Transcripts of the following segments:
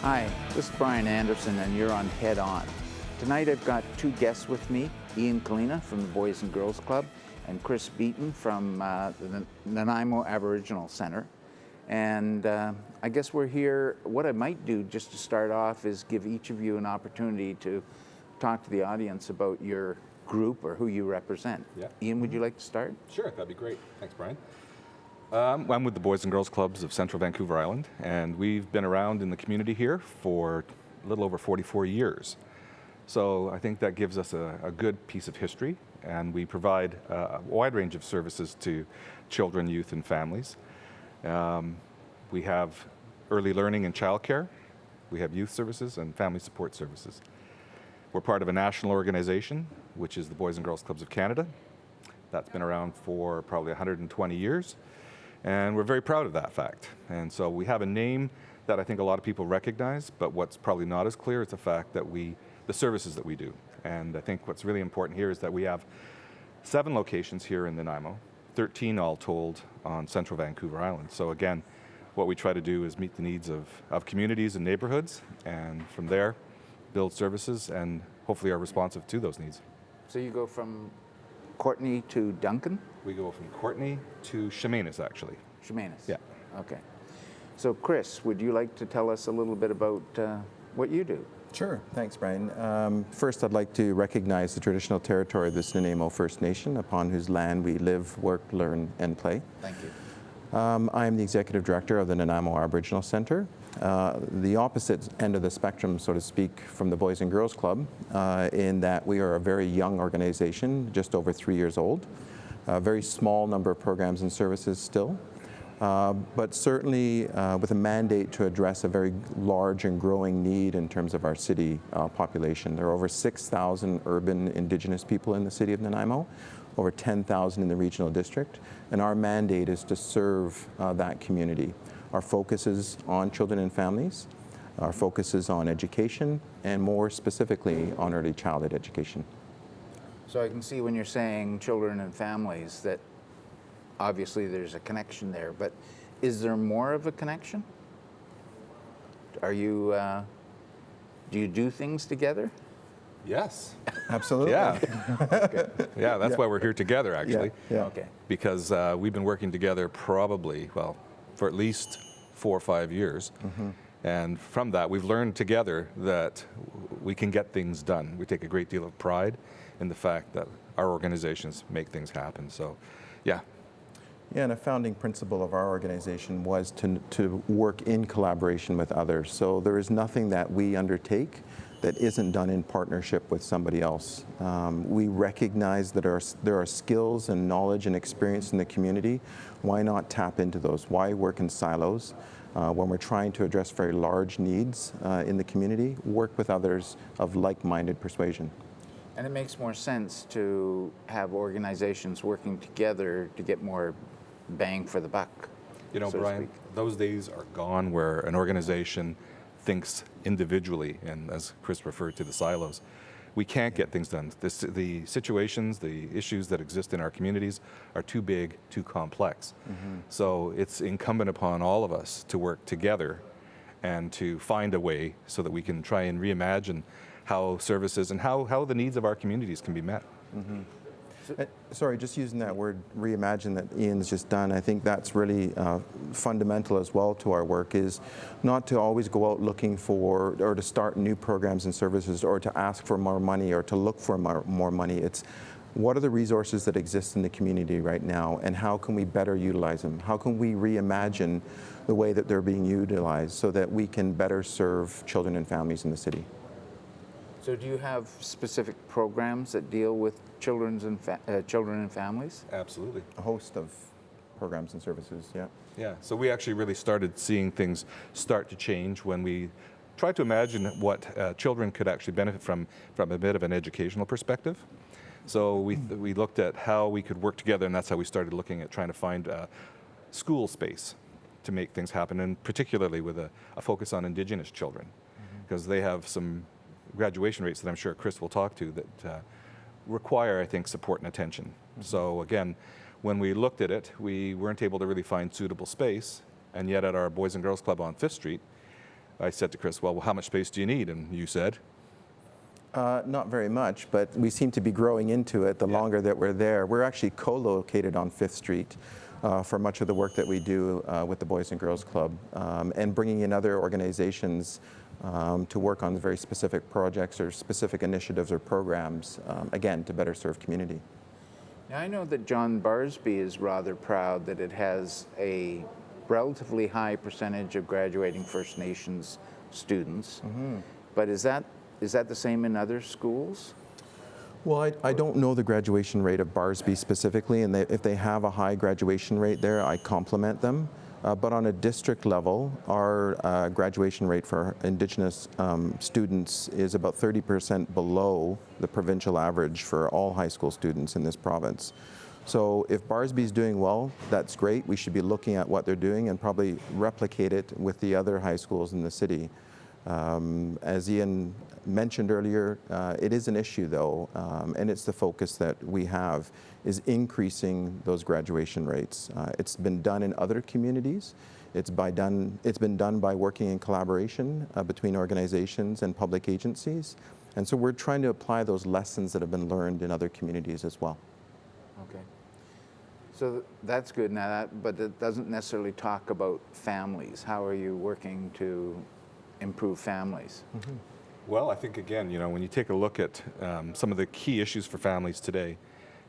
Hi, this is Brian Anderson, and you're on Head On. Tonight I've got two guests with me, Kalina from the Boys and Girls Club and Chris Beaton from the Nanaimo Aboriginal Centre. And I guess we're here. What I might do just to start off is give each of you an opportunity to talk to the audience about your group or who you represent. Yeah. Ian, would you like to start? Sure, that'd be great. Thanks, Brian. I'm with the Boys and Girls Clubs of Central Vancouver Island, and we've been around in the community here for a little over 44 years. So I think that gives us a good piece of history, and we provide a wide range of services to children, youth, and families. We have early learning and childcare. We have youth services and family support services. We're part of a national organization, which is the Boys and Girls Clubs of Canada. That's been around for probably 120 years. And we're very proud of that fact. And so we have a name that I think a lot of people recognize, but what's probably not as clear is the fact that the services that we do. And I think what's really important here is that we have 7 locations here in Nanaimo, 13 all told on Central Vancouver Island. So again, what we try to do is meet the needs of communities and neighborhoods, and from there, build services and hopefully are responsive to those needs. So you go from Courtney to Duncan? We go from Courtney to Chemainus, actually. Chemainus? Yeah. Okay. So Chris, would you like to tell us a little bit about what you do? Sure. Thanks, Brian. First, I'd like to recognize the traditional territory of the Nanaimo First Nation, upon whose land we live, work, learn, and play. Thank you. I am the Executive Director of the Nanaimo Aboriginal Centre. The opposite end of the spectrum, so to speak, from the Boys and Girls Club, in that we are a very young organization, just over 3 years old. A very small number of programs and services still, but certainly with a mandate to address a very large and growing need in terms of our city population. There are over 6,000 urban Indigenous people in the city of Nanaimo, over 10,000 in the regional district, and our mandate is to serve that community. Our focus is on children and families. Our focus is on education, and more specifically on early childhood education. So I can see when you're saying children and families that obviously there's a connection there, but is there more of a connection? Are you, do you do things together? Yes. Absolutely. Yeah. Okay. Yeah, that's why we're here together, actually. Yeah. Okay. Because we've been working together probably, well, for at least 4 or 5 years. Mm-hmm. And from that, we've learned together that we can get things done. We take a great deal of pride in the fact that our organizations make things happen. So, yeah. Yeah, and a founding principle of our organization was to work in collaboration with others. So there is nothing that we undertake that isn't done in partnership with somebody else. We recognize that there are skills and knowledge and experience in the community. Why not tap into those? Why work in silos? When we're trying to address very large needs in the community, work with others of like-minded persuasion. And it makes more sense to have organizations working together to get more bang for the buck. You know, so to Brian, speak. those days are gone where an organization thinks individually, and as Chris referred to, the silos. We can't get things done. The situations, the issues that exist in our communities are too big, too complex. Mm-hmm. So it's incumbent upon all of us to work together and to find a way so that we can try and reimagine how services and how the needs of our communities can be met. Mm-hmm. Sorry, just using that word reimagine that Ian's just done, I think that's really fundamental as well to our work, is not to always go out looking for or to start new programs and services or to ask for more money or to look for more money. It's what are the resources that exist in the community right now, and how can we better utilize them? How can we reimagine the way that they're being utilized so that we can better serve children and families in the city? So do you have specific programs that deal with children and families? Absolutely. A host of programs and services, yeah. Yeah, so we actually really started seeing things start to change when we tried to imagine what children could actually benefit from a bit of an educational perspective. So we looked at how we could work together, and that's how we started looking at trying to find school space to make things happen, and particularly with a focus on Indigenous children, because they have some graduation rates that I'm sure Chris will talk to that require, I think, support and attention. Mm-hmm. So again, when we looked at it, we weren't able to really find suitable space, and yet at our Boys and Girls Club on 5th Street, I said to Chris, well, how much space do you need? And you said? Not very much, but we seem to be growing into it the longer that we're there. We're actually co-located on 5th Street for much of the work that we do with the Boys and Girls Club, and bringing in other organizations to work on very specific projects or specific initiatives or programs, again, to better serve community. Now, I know that John Barsby is rather proud that it has a relatively high percentage of graduating First Nations students, but is that the same in other schools? Well, I don't know the graduation rate of Barsby specifically, and if they have a high graduation rate there, I compliment them. But on a district level, our graduation rate for Indigenous students is about 30% below the provincial average for all high school students in this province. So if Barsby's doing well, that's great. We should be looking at what they're doing and probably replicate it with the other high schools in the city. As Ian mentioned earlier, it is an issue though, and it's the focus that we have, is increasing those graduation rates. It's been done in other communities. It's been done by working in collaboration between organizations and public agencies. And so we're trying to apply those lessons that have been learned in other communities as well. Okay. So that's good now, but it doesn't necessarily talk about families. How are you working to improve families? Well, I think, again, when you take a look at some of the key issues for families today,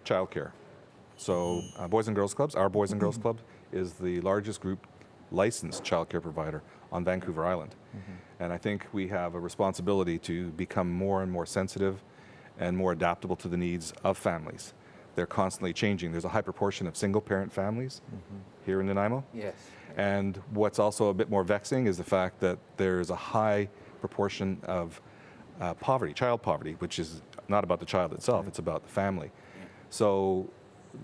childcare. So Boys and Girls Clubs, our Boys and Girls Club, is the largest group licensed childcare provider on Vancouver Island. And I think we have a responsibility to become more and more sensitive and more adaptable to the needs of families. They're constantly changing. There's a high proportion of single-parent families here in Nanaimo. Yes. And what's also a bit more vexing is the fact that there's a high proportion of poverty, child poverty, which is not about the child itself, it's about the family. So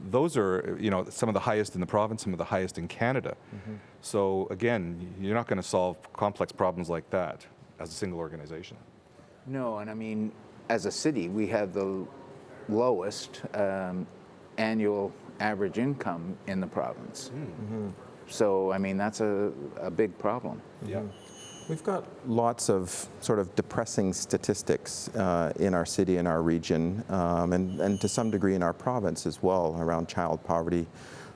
those are, some of the highest in the province, some of the highest in Canada. So again, you're not going to solve complex problems like that as a single organization. No, and I mean, as a city, we have the lowest annual average income in the province. So, I mean, that's a big problem. Yeah. We've got lots of sort of depressing statistics in our city and our region, and to some degree in our province as well, around child poverty.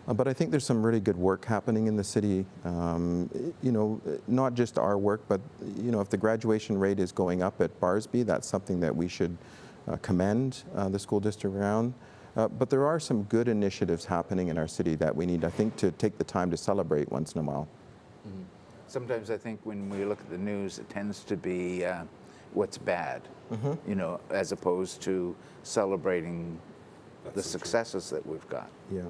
But I think there's some really good work happening in the city. Not just our work, but if the graduation rate is going up at Barsby, that's something that we should commend the school district around. But there are some good initiatives happening in our city that we need, I think, to take the time to celebrate once in a while. Sometimes I think when we look at the news, it tends to be what's bad, as opposed to celebrating the successes that we've got. Yeah.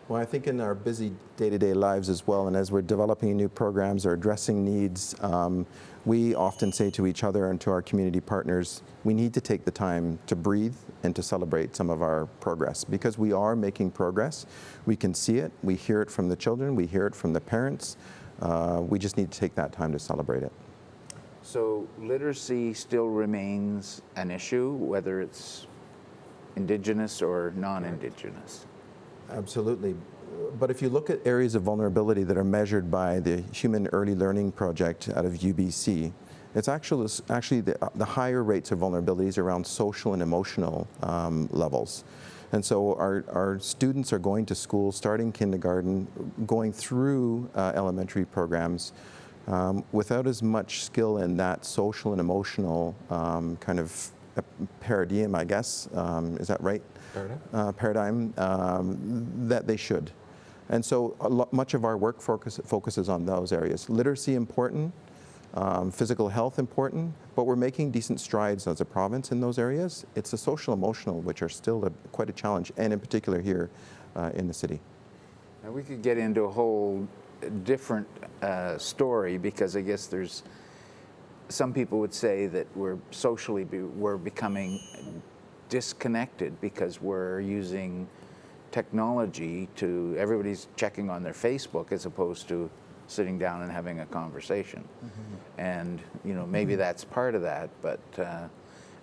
Well, I think in our busy day-to-day lives as well, and as we're developing new programs or addressing needs, we often say to each other and to our community partners, we need to take the time to breathe and to celebrate some of our progress, because we are making progress. We can see it, we hear it from the children, we hear it from the parents. We just need to take that time to celebrate it. So literacy still remains an issue, whether it's Indigenous or non-Indigenous. Absolutely. But if you look at areas of vulnerability that are measured by the Human Early Learning Project out of UBC, it's actually the higher rates of vulnerabilities around social and emotional levels. And so our students are going to school, starting kindergarten, going through elementary programs without as much skill in that social and emotional kind of paradigm, I guess. Is that right? Paradigm that they should. And so much of our work focuses on those areas. Literacy important, physical health important, but we're making decent strides as a province in those areas. It's the social emotional which are still quite a challenge, and in particular here in the city. Now we could get into a whole different story, because I guess there's some people would say that we're becoming disconnected because we're using technology everybody's checking on their Facebook as opposed to sitting down and having a conversation. And maybe that's part of that, but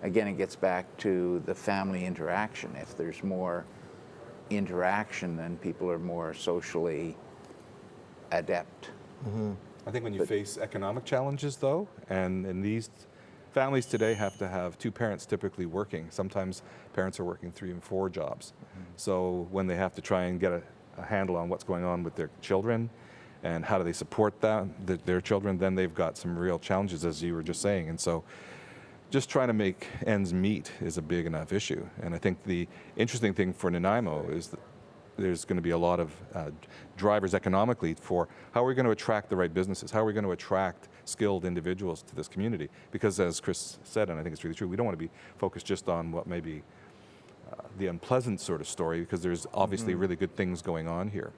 again, it gets back to the family interaction. If there's more interaction, then people are more socially adept. I think when you face economic challenges, though, and these families today have to have two parents typically working. Sometimes parents are working 3 and 4 jobs. So when they have to try and get a handle on what's going on with their children and how do they support their children, then they've got some real challenges, as you were just saying. And so just trying to make ends meet is a big enough issue. And I think the interesting thing for Nanaimo is that there's going to be a lot of drivers economically for how are we going to attract the right businesses, how are we going to attract skilled individuals to this community. Because as Chris said, and I think it's really true, we don't want to be focused just on what may be the unpleasant sort of story, because there's obviously really good things going on here.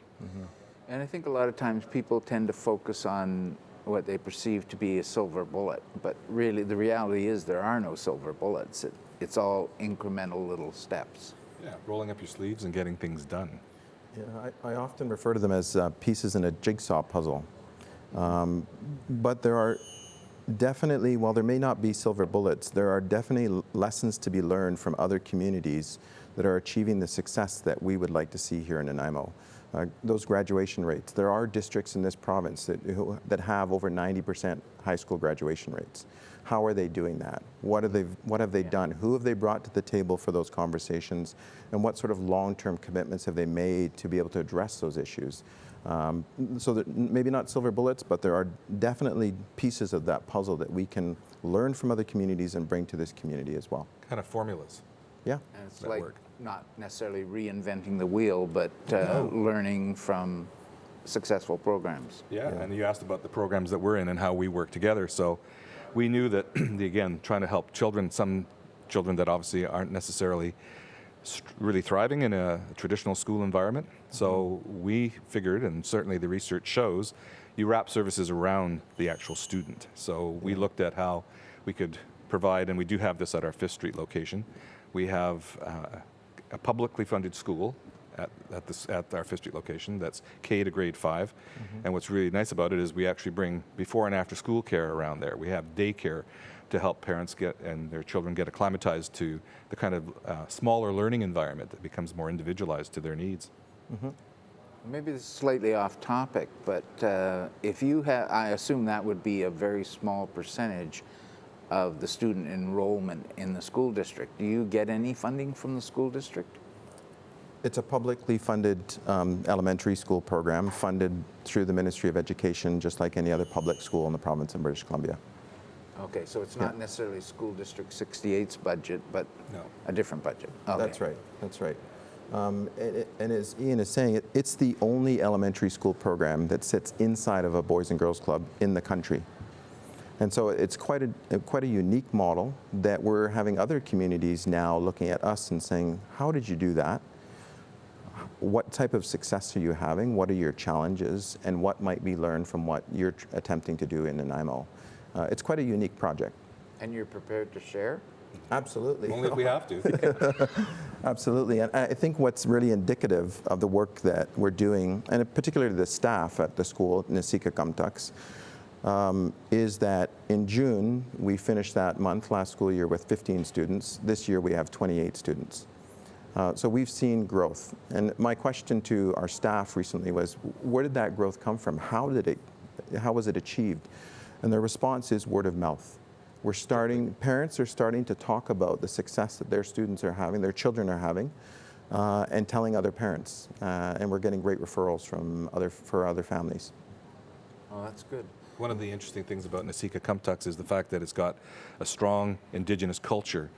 And I think a lot of times people tend to focus on what they perceive to be a silver bullet, but really the reality is there are no silver bullets. It's all incremental little steps. Yeah, rolling up your sleeves and getting things done. Yeah, I often refer to them as pieces in a jigsaw puzzle. But there are definitely, while there may not be silver bullets, there are definitely lessons to be learned from other communities that are achieving the success that we would like to see here in Nanaimo. Those graduation rates. There are districts in this province that have over 90% high school graduation rates. How are they doing that? What have they done? Who have they brought to the table for those conversations? And what sort of long-term commitments have they made to be able to address those issues? So that maybe not silver bullets, but there are definitely pieces of that puzzle that we can learn from other communities and bring to this community as well. Kind of formulas. Yeah. And it's that like work. not necessarily reinventing the wheel, but learning from successful programs. Yeah, and you asked about the programs that we're in and how we work together. So we knew that, again, trying to help children, some children that obviously aren't necessarily really thriving in a traditional school environment. So we figured, and certainly the research shows, you wrap services around the actual student. So we looked at how we could provide, and we do have this at our 5th Street location. We have a publicly funded school at our 5th Street location that's K to grade 5. And what's really nice about it is we actually bring before and after school care around there. We have daycare to help parents and their children get acclimatized to the kind of smaller learning environment that becomes more individualized to their needs. Maybe this is slightly off topic, but if you have, I assume that would be a very small percentage of the student enrollment in the school district. Do you get any funding from the school district? It's a publicly funded elementary school program funded through the Ministry of Education, just like any other public school in the province of British Columbia. Okay, so it's not necessarily School District 68's budget, but No. a different budget. Okay. That's right. That's right. And as Ian is saying, it's the only elementary school program that sits inside of a Boys and Girls Club in the country. And so it's quite a unique model that we're having other communities now looking at us and saying, how did you do that? What type of success are you having? What are your challenges? And what might be learned from what you're attempting to do in Nanaimo? It's quite a unique project. And you're prepared to share? Absolutely. Only if we have to. Absolutely. And I think what's really indicative of the work that we're doing, and particularly the staff at the school, Nisika Kamtaks, is that in June, we finished that month last school year with 15 students. This year we have 28 students. So we've seen growth. And my question to our staff recently was, where did that growth come from? How was it achieved? And the response is word of mouth. Parents are starting to talk about the success that their students are having, their children are having, and telling other parents. And we're getting great referrals for other families. Oh, that's good. One of the interesting things about Nisika Kamtaks is the fact that it's got a strong Indigenous culture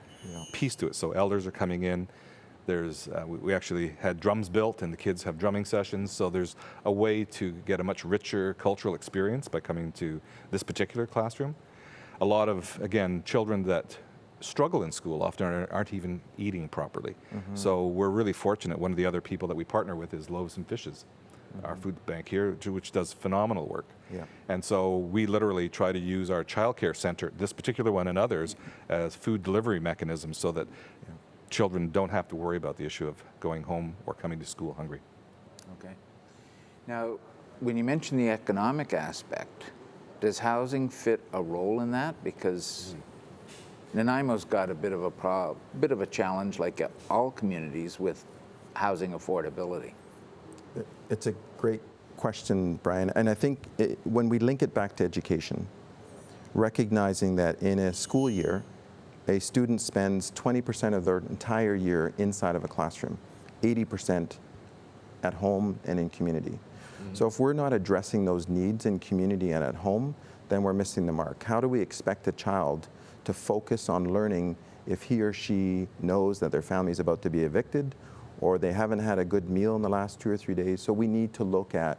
piece to it. So elders are coming in. There's we actually had drums built, and the kids have drumming sessions. So there's a way to get a much richer cultural experience by coming to this particular classroom. A lot of, again, children that struggle in school often aren't even eating properly. So we're really fortunate. One of the other people that we partner with is Loaves and Fishes, our food bank here, which does phenomenal work. Yeah. And so we literally try to use our childcare center, this particular one and others, as food delivery mechanisms so that children don't have to worry about the issue of going home or coming to school hungry. Okay. Now, when you mention the economic aspect, does housing fit a role in that? Because Nanaimo's got a bit of a challenge, like all communities, with housing affordability. It's a great question, Brian. And I think when we link it back to education, recognizing that in a school year, a student spends 20% of their entire year inside of a classroom, 80% at home and in community. So if we're not addressing those needs in community and at home, then we're missing the mark. How do we expect a child to focus on learning if he or she knows that their family is about to be evicted, or they haven't had a good meal in the last 2 or 3 days? So we need to look at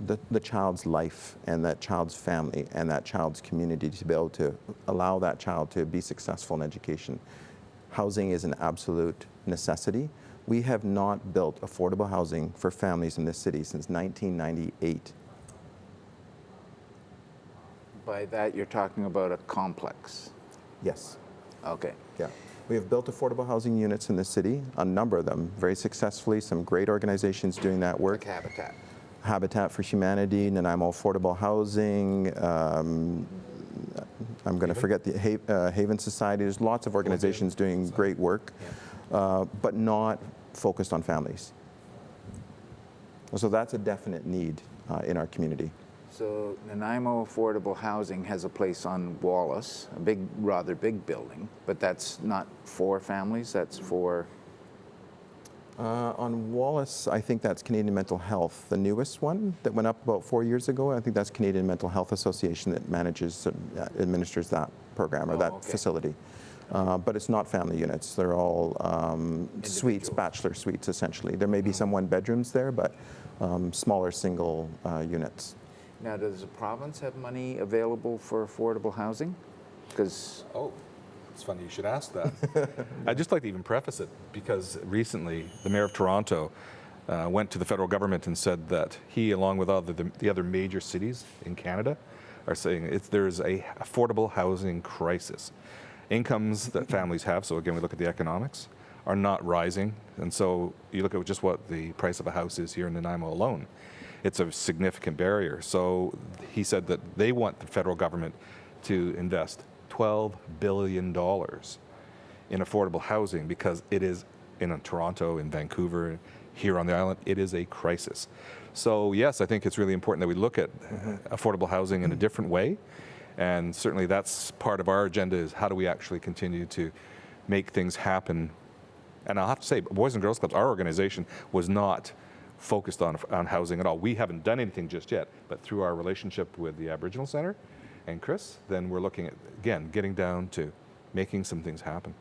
the child's life and that child's family and that child's community to be able to allow that child to be successful in education. Housing is an absolute necessity. We have not built affordable housing for families in this city since 1998. By that, you're talking about a complex. Yes. Okay. Yeah. We have built affordable housing units in the city, a number of them, very successfully, some great organizations doing that work. Like Habitat. Habitat for Humanity, Nanaimo Affordable Housing, I'm going to forget the Haven Society. There's lots of organizations doing great work, but not focused on families. So that's a definite need in our community. So Nanaimo Affordable Housing has a place on Wallace, a big, rather big building, but that's not for families, that's for... On Wallace, I think that's Canadian Mental Health, the newest one that went up about 4 years ago. I think that's Canadian Mental Health Association that manages, administers that program or that facility. But it's not family units. They're all suites, bachelor suites, essentially. There may be some one bedrooms there, but smaller single units. Now, does the province have money available for affordable housing? Because... Oh, it's funny you should ask that. I'd just like to even preface it, because recently the Mayor of Toronto went to the federal government and said that he, along with all the other major cities in Canada, are saying there's a affordable housing crisis. Incomes that families have, so again we look at the economics, are not rising. And so you look at just what the price of a house is here in Nanaimo alone. It's a significant barrier. So he said that they want the federal government to invest $12 billion in affordable housing, because it is in Toronto, in Vancouver, here on the island, it is a crisis. So yes, I think it's really important that we look at affordable housing in a different way. And certainly that's part of our agenda, is how do we actually continue to make things happen. And I'll have to say, Boys and Girls Clubs, our organization, was not focused on housing at all. We haven't done anything just yet, but through our relationship with the Aboriginal Centre and Chris, then we're looking at, again, getting down to making some things happen.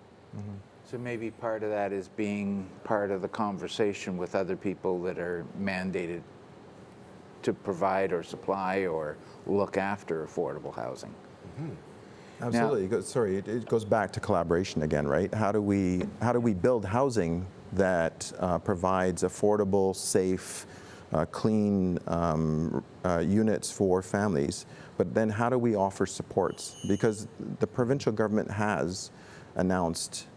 So maybe part of that is being part of the conversation with other people that are mandated to provide or supply or look after affordable housing. Absolutely. Sorry, it goes back to collaboration again, right? How do we build housing that provides affordable, safe, clean units for families? But then how do we offer supports? Because the provincial government has announced,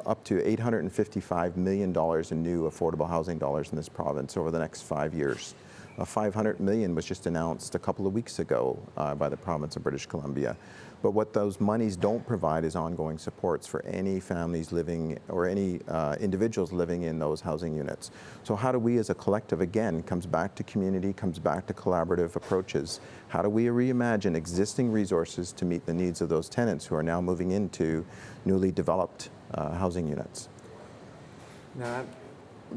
up to $855 million in new affordable housing dollars in this province over the next 5 years. $500 million was just announced a couple of weeks ago by the province of British Columbia. But what those monies don't provide is ongoing supports for any families living or any individuals living in those housing units. So how do we as a collective, again, comes back to community, comes back to collaborative approaches. How do we reimagine existing resources to meet the needs of those tenants who are now moving into newly developed housing units? Now, that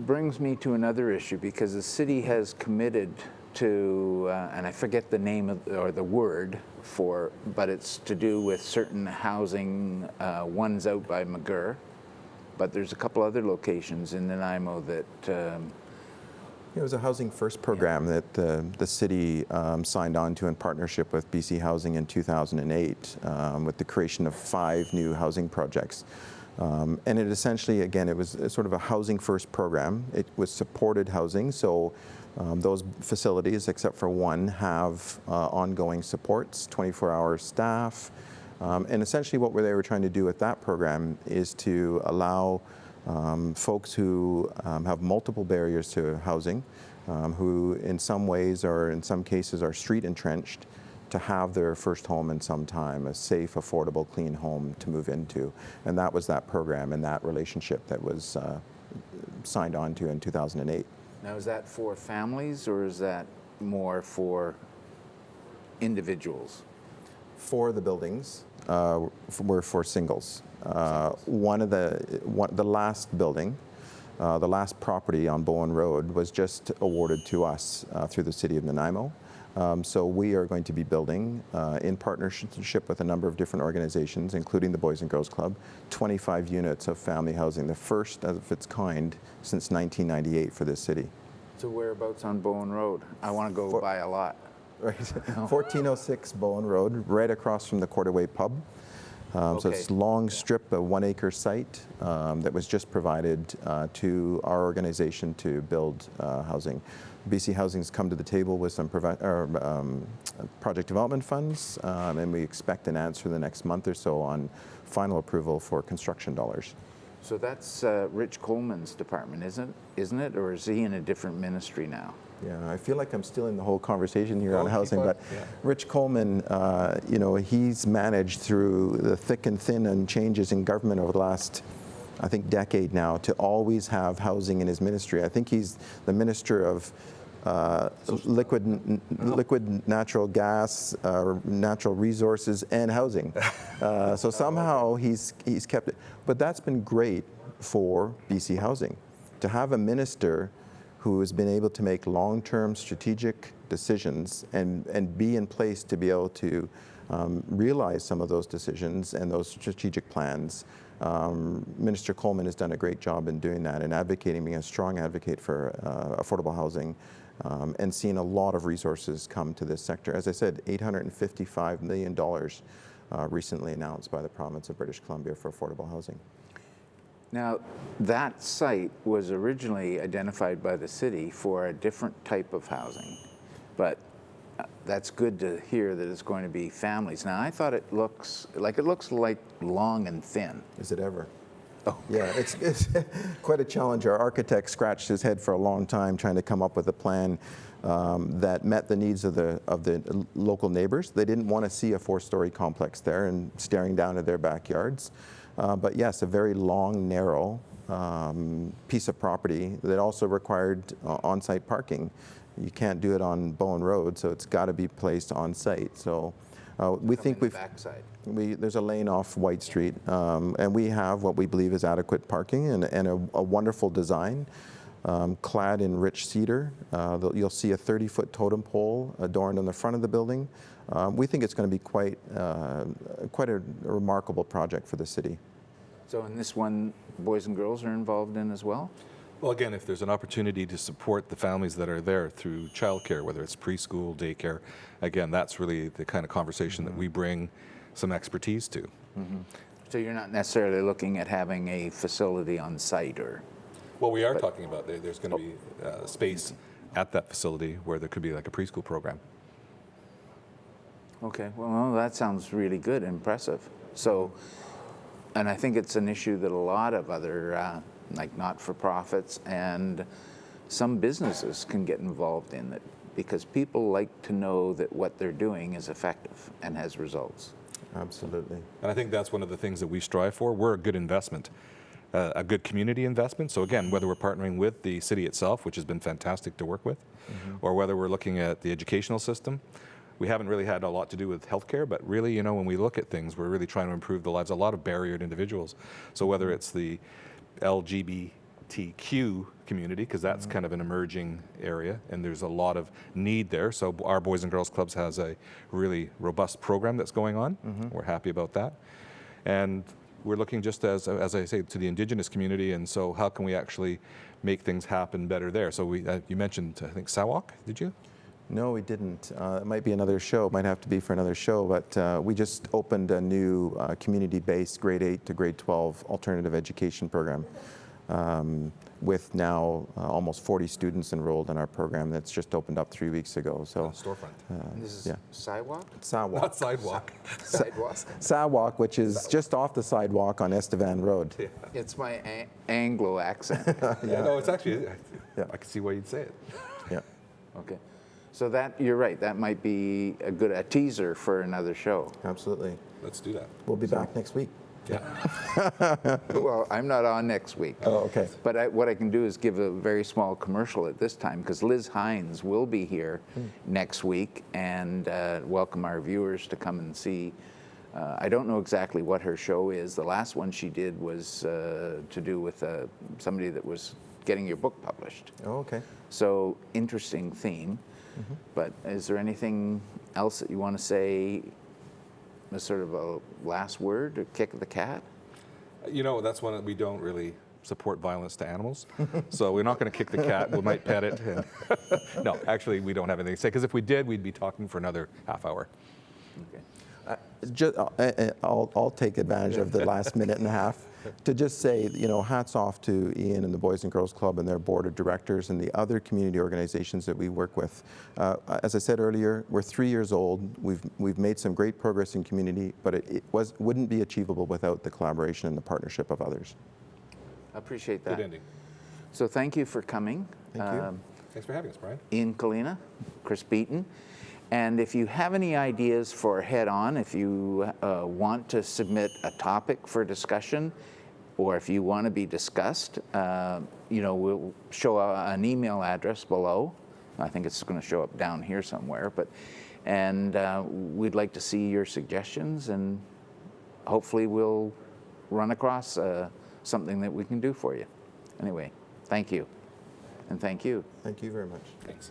brings me to another issue, because the city has committed to, and I forget the name or the word for, but it's to do with certain housing, one's out by McGurr, but there's a couple other locations in Nanaimo that... It was a Housing First program that the city signed on to in partnership with BC Housing in 2008 with the creation of 5 new housing projects. And it essentially, again, it was sort of a Housing First program. It was supported housing, so those facilities, except for one, have ongoing supports, 24-hour staff. And essentially what they were trying to do with that program is to allow folks who have multiple barriers to housing, who in some ways or in some cases are street entrenched, to have their first home in some time, a safe, affordable, clean home to move into. And that was that program and that relationship that was signed on to in 2008. Now, is that for families, or is that more for individuals? For the buildings, were for singles. The last building, the last property on Bowen Road was just awarded to us through the City of Nanaimo. So we are going to be building, in partnership with a number of different organizations, including the Boys and Girls Club, 25 units of family housing, the first of its kind since 1998 for this city. So whereabouts on Bowen Road? I want to go by a lot. Right, 1406 Bowen Road, right across from the Quarterway Pub. So it's a long strip, a 1 acre site that was just provided to our organization to build housing. BC Housing's come to the table with some project development funds, and we expect an answer in the next month or so on final approval for construction dollars. So that's Rich Coleman's department, isn't it? Or is he in a different ministry now? Yeah, I feel like I'm stealing the whole conversation here on housing, but yeah. Rich Coleman, he's managed through the thick and thin and changes in government over the last, I think, decade now to always have housing in his ministry. I think he's the minister of liquid natural gas, natural resources, and housing. So somehow he's kept it. But that's been great for BC Housing to have a minister who has been able to make long-term strategic decisions and be in place to be able to realize some of those decisions and those strategic plans. Minister Coleman has done a great job in doing that and advocating, being a strong advocate for affordable housing and seeing a lot of resources come to this sector. As I said, $855 million recently announced by the province of British Columbia for affordable housing. Now, that site was originally identified by the city for a different type of housing, but that's good to hear that it's going to be families. Now, I thought it looks like long and thin. Is it ever? Oh. Yeah, it's quite a challenge. Our architect scratched his head for a long time trying to come up with a plan that met the needs of the local neighbors. They didn't want to see a 4-story complex there and staring down at their backyards. But yes, a very long, narrow piece of property that also required on-site parking. You can't do it on Bowen Road, so it's got to be placed on site. So we think there's a lane off White Street, and we have what we believe is adequate parking and a wonderful design, clad in rich cedar. You'll see a 30-foot totem pole adorned on the front of the building. We think it's going to be quite a remarkable project for the city. So in this one, boys and girls are involved in as well? Well, again, if there's an opportunity to support the families that are there through childcare, whether it's preschool, daycare, again, that's really the kind of conversation that we bring some expertise to. Mm-hmm. So you're not necessarily looking at having a facility on site, or? Well, we are talking about there's going to be space at that facility where there could be like a preschool program. Okay, well, that sounds really good, impressive. So, and I think it's an issue that a lot of other, like not-for-profits and some businesses can get involved in it, because people like to know that what they're doing is effective and has results. Absolutely. And I think that's one of the things that we strive for. We're a good investment, a good community investment. So again, whether we're partnering with the city itself, which has been fantastic to work with, or whether we're looking at the educational system, we haven't really had a lot to do with healthcare, but really, when we look at things, we're really trying to improve the lives of a lot of barriered individuals. So whether it's the LGBTQ community, because that's kind of an emerging area, and there's a lot of need there. So our Boys and Girls Clubs has a really robust program that's going on. We're happy about that. And we're looking just as I say, to the Indigenous community, and so how can we actually make things happen better there? So you mentioned, I think, Sawak, did you? No, we didn't. It might be another show. It might have to be for another show. But we just opened a new community-based grade 8 to grade 12 alternative education program with now almost 40 students enrolled in our program. That's just opened up 3 weeks ago. So storefront. This is sidewalk? Sawak. Not sidewalk. Sidewalk? Sawak, which is just off the sidewalk on Estevan Road. Yeah. It's my Anglo accent. Yeah, no, it's actually, Yeah. I can see why you'd say it. Yeah. Okay. So that, you're right, that might be a teaser for another show. Absolutely. Let's do that. We'll be back next week. Yeah. Well, I'm not on next week. Oh, okay. But what I can do is give a very small commercial at this time, because Liz Hines will be here next week, and welcome our viewers to come and see. I don't know exactly what her show is. The last one she did was to do with somebody that was getting your book published. Oh, okay. So, interesting theme. But is there anything else that you want to say, as sort of a last word, or kick the cat? You know, that's one that we don't really support violence to animals. So we're not going to kick the cat. We might pet it. And no, actually, we don't have anything to say, because if we did, we'd be talking for another half hour. Okay. I'll take advantage of the last minute and a half to just say, you know, hats off to Ian and the Boys and Girls Club and their board of directors and the other community organizations that we work with. As I said earlier, we're 3 years old. We've made some great progress in community, but it wouldn't be achievable without the collaboration and the partnership of others. I appreciate that. Good ending. So thank you for coming. Thank you. Thanks for having us, Brian. Ian Kalina, Chris Beaton. And if you have any ideas for Head On, if you want to submit a topic for discussion, or if you want to be discussed, you know, we'll show an email address below. I think it's going to show up down here somewhere. And we'd like to see your suggestions, and hopefully we'll run across something that we can do for you. Anyway, thank you. And thank you. Thank you very much. Thanks.